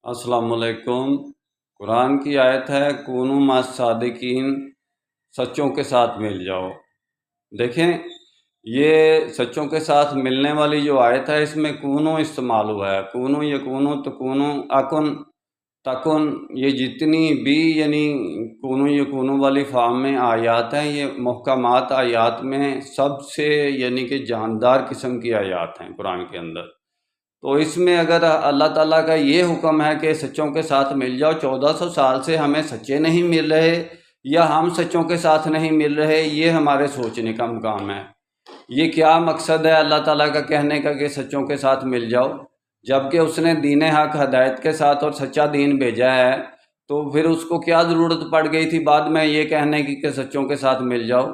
अस्सलाम वालेकुम। कुरान की आयत है कूनू मस सादिकीन, सच्चों के साथ मिल जाओ। देखें, ये सच्चों के साथ मिलने वाली जो आयत है इसमें कूनू इस्तेमाल हुआ है। कूनू यकूनू तकूनू अकुन तकुन, ये जितनी भी यानी कूनू यकूनू वाली फार्म में आयात हैं, ये मुहकमात आयात में सबसे यानी कि जानदार किस्म की आयात हैं कुरान के अंदर। तो इसमें अगर अल्लाह ताला का ये हुक्म है कि सच्चों के साथ मिल जाओ, 1400 साल से हमें सच्चे नहीं मिल रहे या हम सच्चों के साथ नहीं मिल रहे, ये हमारे सोचने का मुकाम है। ये क्या मकसद है अल्लाह ताला का कहने का कि सच्चों के साथ मिल जाओ, जबकि उसने दीन हक हदायत के साथ और सच्चा दीन भेजा है, तो फिर उसको क्या ज़रूरत पड़ गई थी बाद में ये कहने की कि सच्चों के साथ मिल जाओ।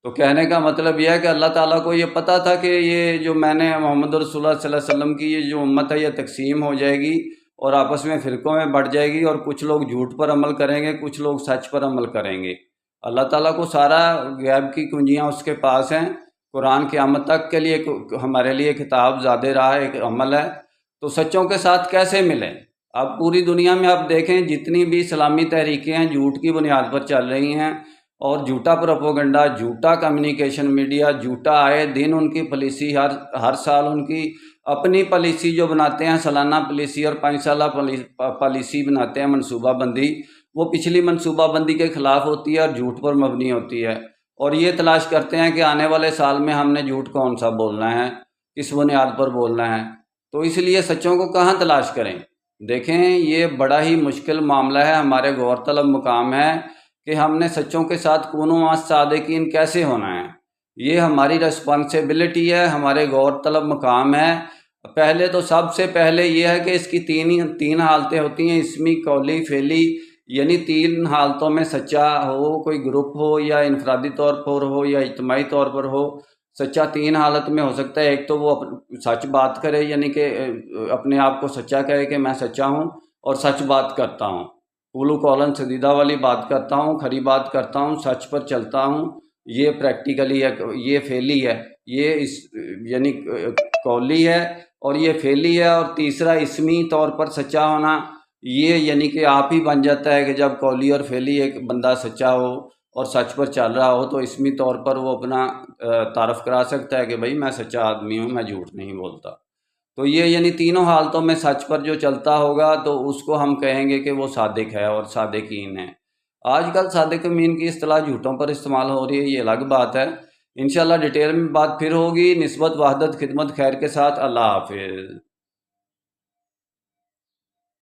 तो कहने का मतलब यह है कि अल्लाह ताला को ये पता था कि ये जो मैंने मोहम्मद रसूलुल्लाह सल्लल्लाहु अलैहि वसल्लम की ये जो उम्मत है ये तकसीम हो जाएगी और आपस में फ़िरक़ों में बढ़ जाएगी, और कुछ लोग झूठ पर अमल करेंगे, कुछ लोग सच पर अमल करेंगे। अल्लाह ताला को सारा गैब की कुंजियाँ उसके पास हैं। कुरान क़यामत तक के लिए हमारे लिए किताब ज़ादे राह एक अमल है। तो सच्चों के साथ कैसे मिलें? अब पूरी दुनिया में आप देखें, जितनी भी इस्लामी तहरीकें हैं झूठ की बुनियाद पर चल रही हैं, और झूठा प्रोपोगंडा, झूठा कम्युनिकेशन मीडिया, झूठा आए दिन उनकी पॉलिसी, हर साल उनकी अपनी पॉलिसी जो बनाते हैं, सालाना पॉलिसी और 5 साला पॉलिसी बनाते हैं, मनसूबाबंदी, वो पिछली मनसूबाबंदी के ख़िलाफ़ होती है और झूठ पर मबनी होती है। और ये तलाश करते हैं कि आने वाले साल में हमने झूठ कौन सा बोलना है, किस बुनियाद पर बोलना है। तो इसलिए सच्चों को कहाँ तलाश करें? देखें, ये बड़ा ही मुश्किल मामला है। हमारे गौर तलब मुकाम है कि हमने सच्चों के साथ कूनू मस सादिकीन कैसे होना है। ये हमारी रिस्पॉन्सिबिलिटी है, हमारे गौर तलब मुकाम है। पहले तो सबसे पहले ये है कि इसकी तीन हालतें होती हैं, इसमी, कौली, फेली, यानी 3 हालतों में सच्चा हो, कोई ग्रुप हो या इनफरादी तौर पर हो या इज्तिमाई तौर पर हो। सच्चा 3 हालत में हो सकता है। एक तो वो सच बात करे, यानी कि अपने आप को सच्चा कहे कि मैं सच्चा हूँ और सच बात करता हूँ, कुलू कौलन सदीदा वाली बात करता हूँ, खरी बात करता हूँ, सच पर चलता हूँ। ये प्रैक्टिकली है, ये फेली है, ये इस यानी कौली है और ये फेली है। और तीसरा इसमी तौर पर सच्चा होना, ये यानी कि आप ही बन जाता है कि जब कौली और फेली एक बंदा सच्चा हो और सच पर चल रहा हो, तो इसमी तौर पर वो अपना तारफ़ करा सकता है कि भाई मैं सच्चा आदमी हूँ, मैं झूठ नहीं बोलता। तो ये यानी तीनों हालतों में सच पर जो चलता होगा तो उसको हम कहेंगे कि वो सादिक है और सादिकीन है। आजकल सादिक अमीन की इस्तिलाह झूठों पर इस्तेमाल हो रही है, ये अलग बात है। इंशाल्लाह डिटेल में बात फिर होगी। निस्बत वहदत खिदमत खैर के साथ। अल्लाह हाफिज़।